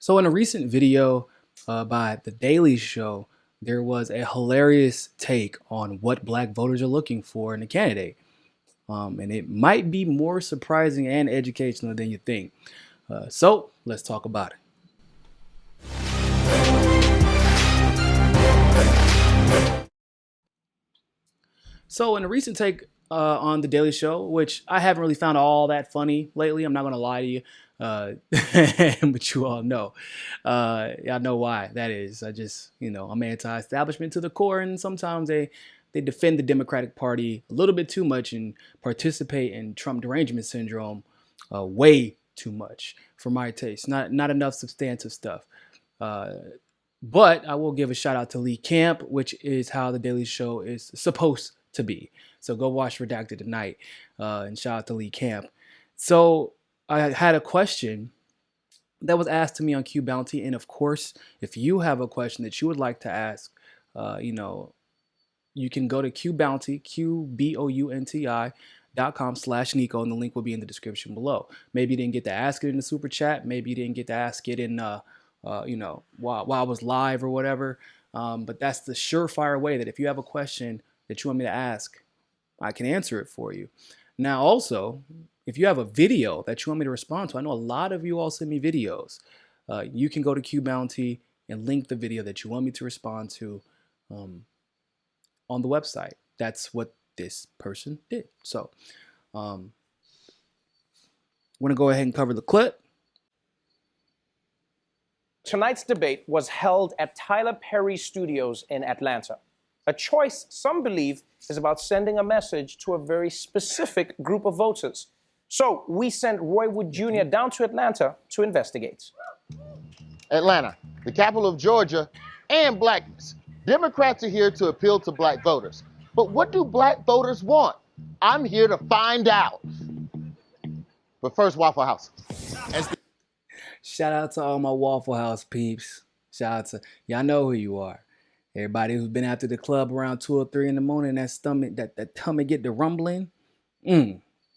So in a recent video by The Daily Show, there was a hilarious take on what black voters are looking for in a candidate. And it might be more surprising and educational than you think. So let's talk about it. So in a recent take on The Daily Show, which I haven't really found all that funny lately, I'm not going to lie to you, but you all know. Y'all know why that is. I'm anti-establishment to the core, and sometimes they defend the Democratic Party a little bit too much and participate in Trump derangement syndrome way too much for my taste. Not enough substantive stuff. But I will give a shout out to Lee Camp, which is how The Daily Show is supposed to be. So go watch Redacted tonight and shout out to Lee Camp. So I had a question that was asked to me on QBounti. And of course, if you have a question that you would like to ask, you can go to QBounti, QBounti.com/Niko, and the link will be in the description below. Maybe you didn't get to ask it in the super chat. Maybe you didn't get to ask it in, while I was live or whatever. But that's the surefire way that if you have a question that you want me to ask, I can answer it for you. Now, also, if you have a video that you want me to respond to, I know a lot of you all send me videos. You can go to QBounti and link the video that you want me to respond to on the website. That's what this person did. So we're going to go ahead and cover the clip. Tonight's debate was held at Tyler Perry Studios in Atlanta. A choice some believe is about sending a message to a very specific group of voters. So we sent Roy Wood Jr. down to Atlanta to investigate. Atlanta, the capital of Georgia, and blackness. Democrats are here to appeal to black voters. But what do black voters want? I'm here to find out. But first, Waffle House. Shout out to all my Waffle House peeps. Shout out to y'all know who you are. Everybody who's been out to the club around 2 or 3 in the morning, that tummy get the rumbling.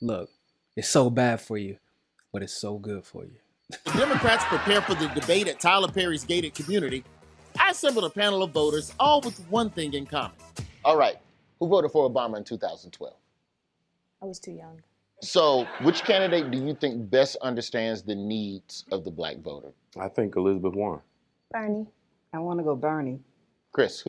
Look, it's so bad for you, but it's so good for you. Democrats prepare for the debate at Tyler Perry's gated community. I assembled a panel of voters, all with one thing in common. All right, who voted for Obama in 2012? I was too young. So, which candidate do you think best understands the needs of the black voter? I think Elizabeth Warren. Bernie. I want to go Bernie. Chris.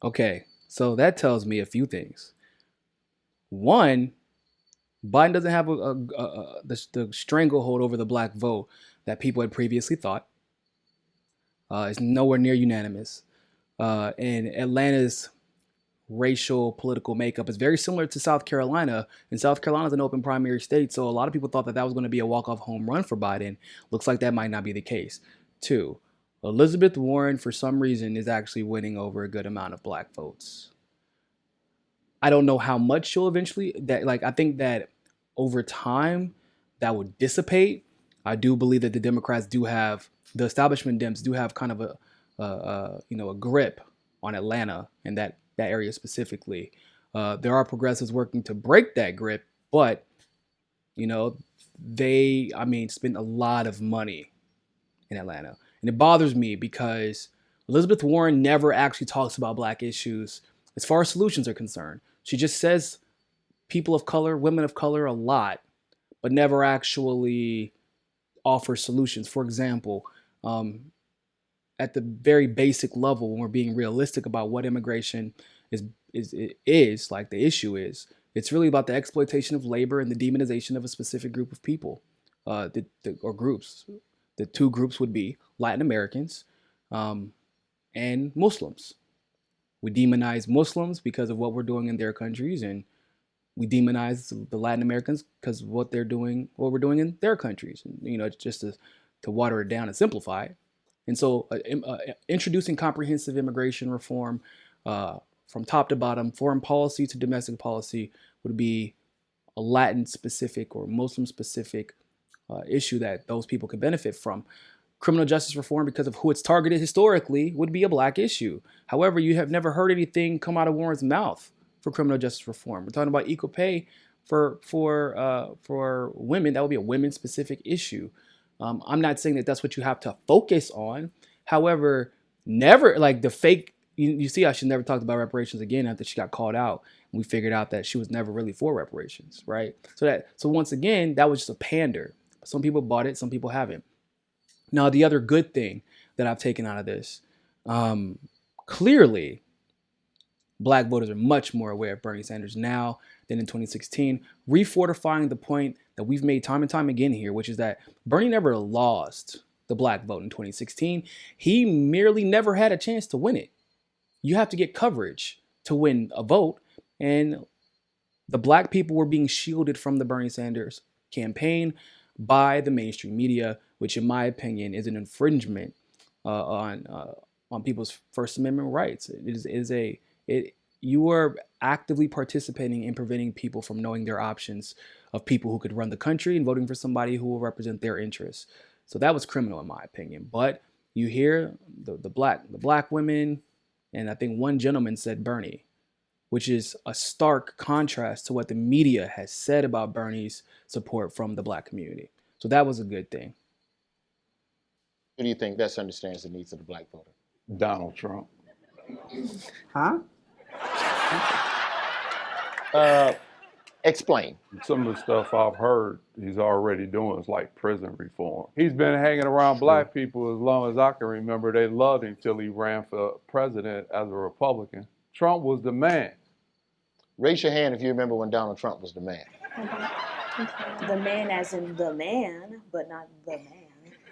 Okay, so that tells me a few things. One, Biden doesn't have the stranglehold over the black vote that people had previously thought. It's nowhere near unanimous. And Atlanta's racial political makeup is very similar to South Carolina, and South Carolina is an open primary state, so a lot of people thought that was going to be a walk-off home run for Biden. Looks like that might not be the case. Two, Elizabeth Warren, for some reason, is actually winning over a good amount of black votes. I don't know how much she'll eventually, I think that over time that would dissipate. I do believe that the Democrats do have, the establishment Dems do have kind of a grip on Atlanta and that area specifically. There are progressives working to break that grip, but they spend a lot of money in Atlanta. And it bothers me because Elizabeth Warren never actually talks about black issues as far as solutions are concerned. She just says people of color, women of color a lot, but never actually offers solutions. For example, at the very basic level, when we're being realistic about what immigration is like the issue is, it's really about the exploitation of labor and the demonization of a specific group of people or groups. The two groups would be Latin Americans and Muslims. We demonize Muslims because of what we're doing in their countries, and we demonize the Latin Americans because of what we're doing in their countries. And, just to water it down and simplify it. And so introducing comprehensive immigration reform from top to bottom, foreign policy to domestic policy, would be a Latin-specific or Muslim-specific issue that those people could benefit from. Criminal justice reform, because of who it's targeted historically, would be a black issue. However, you have never heard anything come out of Warren's mouth for criminal justice reform. We're talking about equal pay for women. That would be a women-specific issue. I'm not saying that that's what you have to focus on. However, never like the fake. You see how she never talked about reparations again after she got called out. And we figured out that she was never really for reparations, right? So once again, that was just a pander. Some people bought it, some people haven't. Now, the other good thing that I've taken out of this, clearly, black voters are much more aware of Bernie Sanders now than in 2016, refortifying the point that we've made time and time again here, which is that Bernie never lost the black vote in 2016. He merely never had a chance to win it. You have to get coverage to win a vote, and the black people were being shielded from the Bernie Sanders campaign by the mainstream media, which in my opinion is an infringement on people's First Amendment rights. You are actively participating in preventing people from knowing their options of people who could run the country and voting for somebody who will represent their interests. So that was criminal in my opinion. But you hear the black women, and I think one gentleman said Bernie, which is a stark contrast to what the media has said about Bernie's support from the black community. So that was a good thing. Who do you think best understands the needs of the black voter? Donald Trump. Huh? Explain. Some of the stuff I've heard he's already doing is like prison reform. He's been hanging around black people as long as I can remember. They loved him till he ran for president as a Republican. Trump was the man. Raise your hand if you remember when Donald Trump was the man. The man as in the man, but not the man.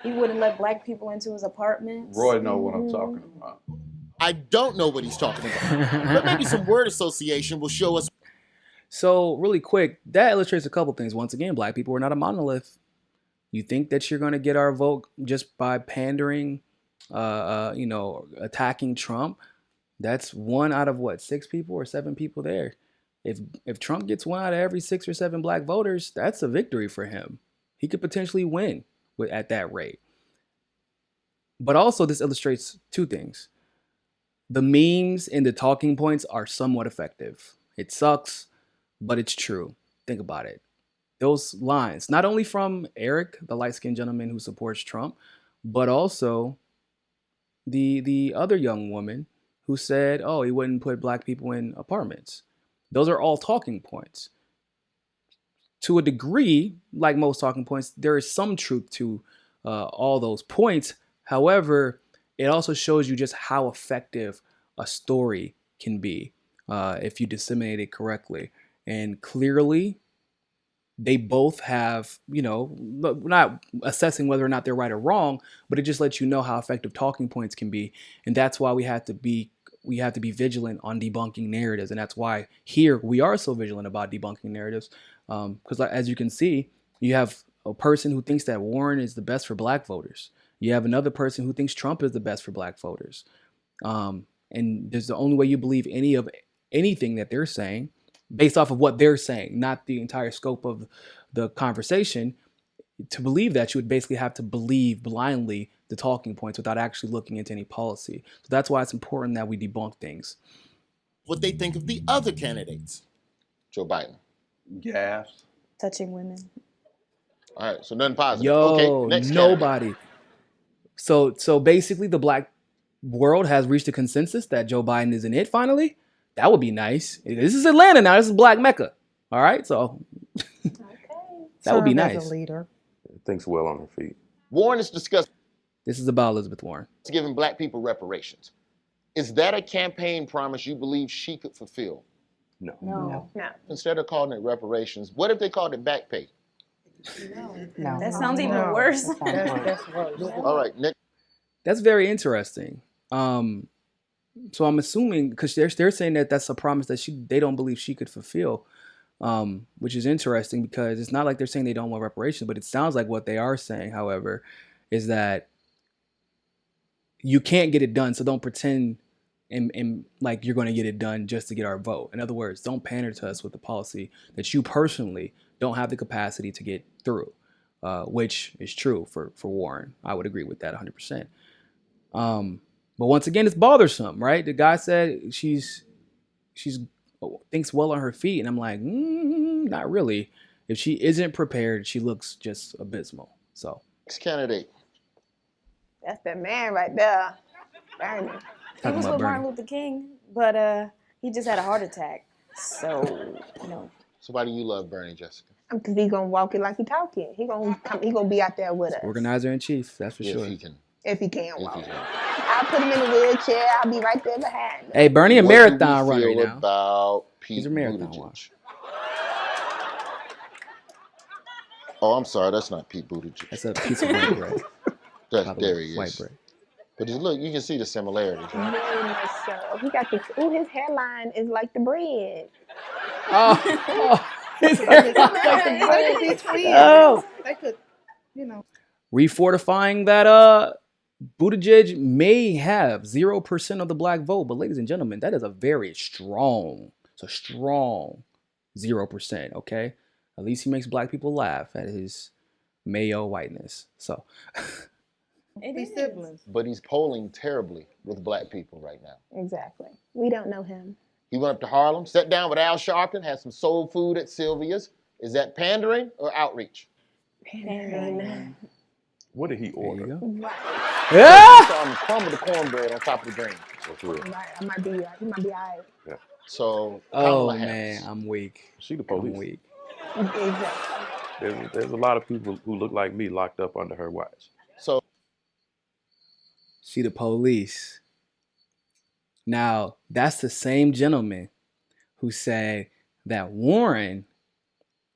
He wouldn't let black people into his apartments. Roy knows what I'm talking about. I don't know what he's talking about, but maybe some word association will show us. So really quick, that illustrates a couple things. Once again, black people are not a monolith. You think that you're going to get our vote just by pandering, attacking Trump? That's 1 out of what, 6 people or 7 people there. If Trump gets 1 out of every 6 or 7 black voters, that's a victory for him. He could potentially win at that rate. But also, this illustrates 2 things. The memes and the talking points are somewhat effective. It sucks, but it's true. Think about it. Those lines, not only from Eric, the light-skinned gentleman who supports Trump, but also the other young woman who said, oh, he wouldn't put black people in apartments. Those are all talking points. To a degree, like most talking points, there is some truth to all those points. However, it also shows you just how effective a story can be if you disseminate it correctly. And clearly, they both have, not assessing whether or not they're right or wrong, but it just lets you know how effective talking points can be. And that's why we have to be vigilant on debunking narratives. And that's why here we are so vigilant about debunking narratives. Because as you can see, you have a person who thinks that Warren is the best for black voters. You have another person who thinks Trump is the best for black voters. And there's the only way you believe anything that they're saying based off of what they're saying, not the entire scope of the conversation. To believe that, you would basically have to believe blindly the talking points without actually looking into any policy. So that's why it's important that we debunk things. What they think of the other candidates. Joe Biden. Gas. Touching women. All right, so nothing positive. Yo, okay, next nobody. So basically the black world has reached a consensus that Joe Biden isn't it finally. That would be nice. This is Atlanta now. This is Black Mecca. All right, so that would be nice. As a leader. Thinks well on her feet. Warren is discussing This is about Elizabeth Warren. giving black people reparations. Is that a campaign promise you believe she could fulfill? No. Instead of calling it reparations, what if they called it back pay? No. That sounds even worse. That's worse. All right, next. That's very interesting. So I'm assuming, because they're saying that that's a promise that they don't believe she could fulfill, which is interesting because it's not like they're saying they don't want reparations, but it sounds like what they are saying, however, is that you can't get it done, so don't pretend and like you're going to get it done just to get our vote. In other words, don't pander to us with the policy that you personally don't have the capacity to get through, which is true for Warren. I would agree with that 100%. But once again, it's bothersome, right? The guy said she's thinks well on her feet, and I'm like, not really. If she isn't prepared, she looks just abysmal. So Next candidate. That's that man right there. Bernie. He Talking was about with Martin Bernie. Luther King, but he just had a heart attack. So, no. So why do you love Bernie, Jessica? Because he gonna walk it like he talking. He gonna be out there with us. Organizer in chief, that's for If sure. he can. If he can't If he walk. can. I'll put him in a wheelchair. I'll be right there behind him. Hey, Bernie, a What marathon do we runner feel now. about Pete He's a marathon Buttigieg? Oh, I'm sorry, that's not Pete Buttigieg. That's a piece of white bread. There he is. White bread. But look, you can see the similarities. Right? Very much so. He got his hairline is like the bread. Oh, his They could be twins. Oh. They could, you know. Refortifying that Buttigieg may have 0% of the black vote, but ladies and gentlemen, that is a strong 0%, okay? At least he makes black people laugh at his mayo whiteness. So It Be is. siblings. But he's polling terribly with black people right now. Exactly. We don't know him. He went up to Harlem, sat down with Al Sharpton, had some soul food at Sylvia's. Is that pandering or outreach? Pandering. What did he there you order? go. Right. Yeah! Crumble the cornbread on top of the green. That's real. Right. He might be all right. So Oh Kamala man, Harris. I'm weak. She the I'm police. weak. Exactly. There's a lot of people who look like me locked up under her watch. So She the police. Now, that's the same gentleman who said that Warren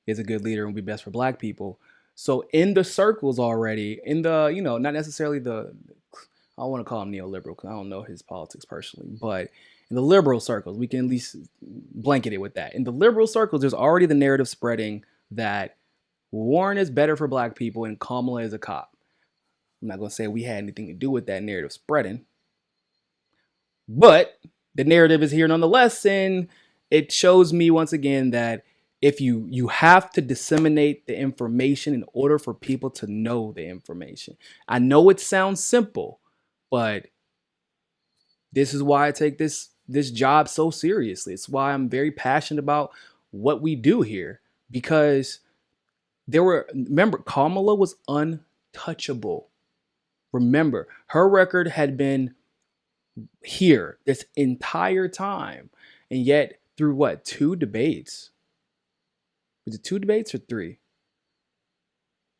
is a good leader and will be best for black people. So in the circles already, in the, not necessarily I don't want to call him neoliberal because I don't know his politics personally, but in the liberal circles, we can at least blanket it with that. In the liberal circles, there's already the narrative spreading that Warren is better for black people and Kamala is a cop. I'm not going to say we had anything to do with that narrative spreading, but the narrative is here nonetheless, and it shows me once again that if you have to disseminate the information in order for people to know the information. I know it sounds simple, but this is why I take this job so seriously. It's why I'm very passionate about what we do here, because remember, Kamala was untouchable. Remember, her record had been here this entire time, and yet through what, 2 debates? Was it 2 debates or 3?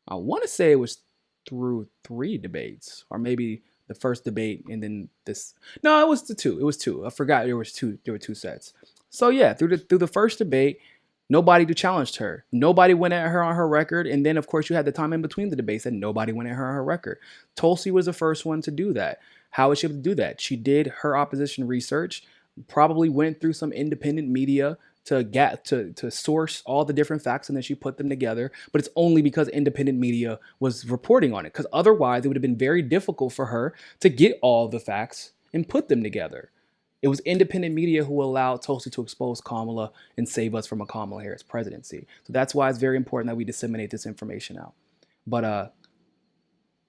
I want to say it was through 3 debates, or maybe the first debate and then this. No, it was the 2. It was 2. I forgot there was 2. There were 2 sets. So yeah, through the first debate, nobody challenged her. Nobody went at her on her record, and then of course you had the time in between the debates that nobody went at her on her record. Tulsi was the first one to do that. How was she able to do that? She did her opposition research, probably went through some independent media to source all the different facts, and then she put them together. But it's only because independent media was reporting on it, because otherwise it would have been very difficult for her to get all the facts and put them together. It was independent media who allowed Tulsi to expose Kamala and save us from a Kamala Harris presidency. So that's why it's very important that we disseminate this information out. But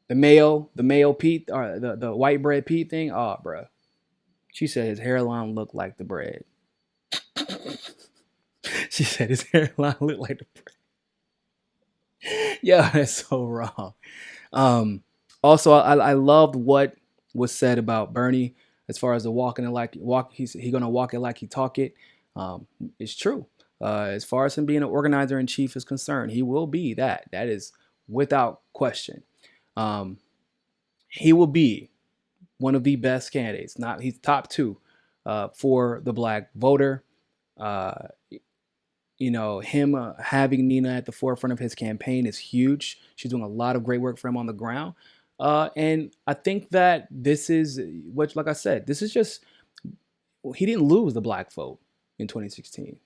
the Mayo Pete, or the white bread Pete thing, bruh. She said his hairline looked like the bread. She said his hairline looked like the bread. Yeah, that's so wrong. Also, I loved what was said about Bernie as far as the he gonna walk it like he talk it. It's true. As far as him being an organizer in chief is concerned, he will be that. That is without question. He will be one of the best candidates. He's top 2 for the black voter. Him having Nina at the forefront of his campaign is huge. She's doing a lot of great work for him on the ground. And I think that this is what, like I said, this is just, he didn't lose the black vote in 2016.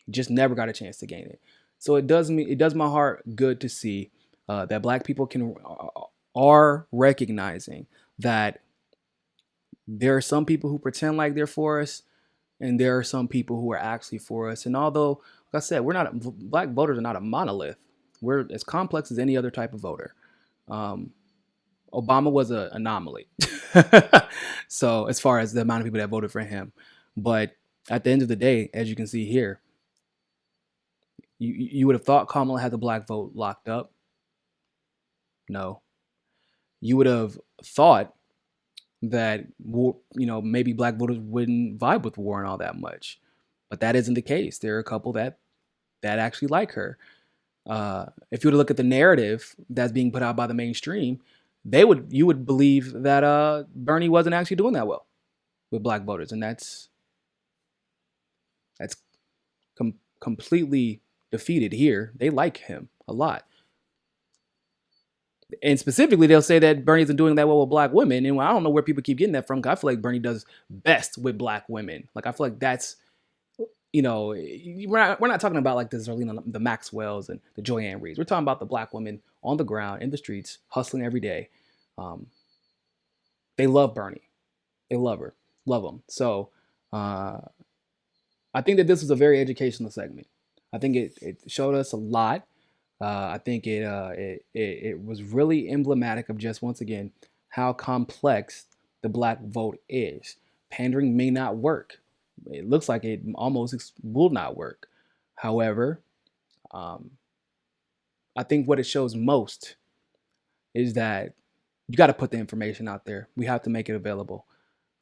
He just never got a chance to gain it. So it does my heart good to see that black people are recognizing that there are some people who pretend like they're for us, and there are some people who are actually for us. And although, like I said, black voters are not a monolith. We're as complex as any other type of voter. Obama was an anomaly. So as far as the amount of people that voted for him, but at the end of the day, as you can see here, you would have thought Kamala had the black vote locked up. No, you would have thought that maybe black voters wouldn't vibe with Warren all that much, but that isn't the case. There are a couple that actually like her. If you were to look at the narrative that's being put out by the mainstream, you would believe that Bernie wasn't actually doing that well with black voters, and that's completely defeated here. They like him a lot. And specifically, they'll say that Bernie isn't doing that well with black women. And I don't know where people keep getting that from, because I feel like Bernie does best with black women. Like, I feel like that's, we're not talking about like the Zerlina, the Maxwells and the Joyanne Reeds. We're talking about the black women on the ground, in the streets, hustling every day. They love Bernie. They love her. Love him. So I think that this was a very educational segment. I think it showed us a lot. I think it was really emblematic of just, once again, how complex the black vote is. Pandering may not work. It looks like it almost will not work. However, I think what it shows most is that you got to put the information out there. We have to make it available.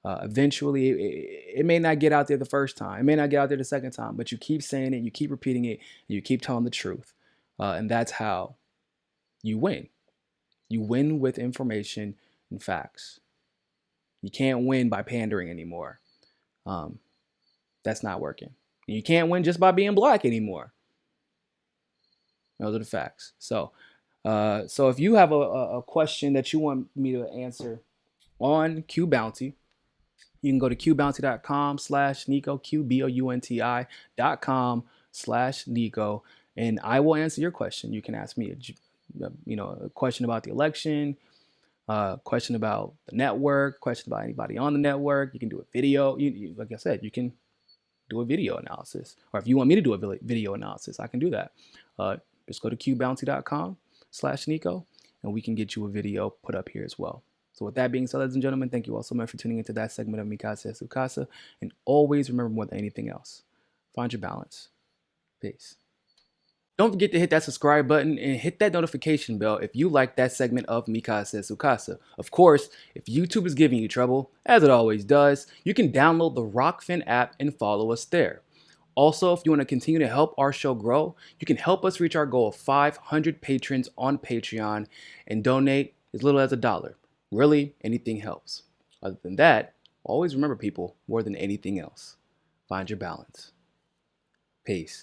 Eventually, it may not get out there the first time. It may not get out there the second time, but you keep saying it, you keep repeating it, and you keep telling the truth. And that's how you win. You win with information and facts. You can't win by pandering anymore. That's not working. And you can't win just by being black anymore. Those are the facts. So if you have a question that you want me to answer on QBounti, you can go to QBounti.com/Niko, QBounti.com/Niko, and I will answer your question. You can ask me a question about the election, question about the network, question about anybody on the network. You can do a video. Like I said, you can do a video analysis. Or if you want me to do a video analysis, I can do that. Just go to QBounti.com/Niko, and we can get you a video put up here as well. So with that being said, ladies and gentlemen, thank you all so much for tuning into that segment of Mi Casa es Su Casa. And always remember, more than anything else, find your balance. Peace. Don't forget to hit that subscribe button and hit that notification bell if you like that segment of Mi Casa es Su Casa. Of course, if YouTube is giving you trouble, as it always does, you can download the Rockfin app and follow us there. Also, if you want to continue to help our show grow, you can help us reach our goal of 500 patrons on Patreon and donate as little as $1. Really, anything helps. Other than that, always remember, people, more than anything else, find your balance. Peace.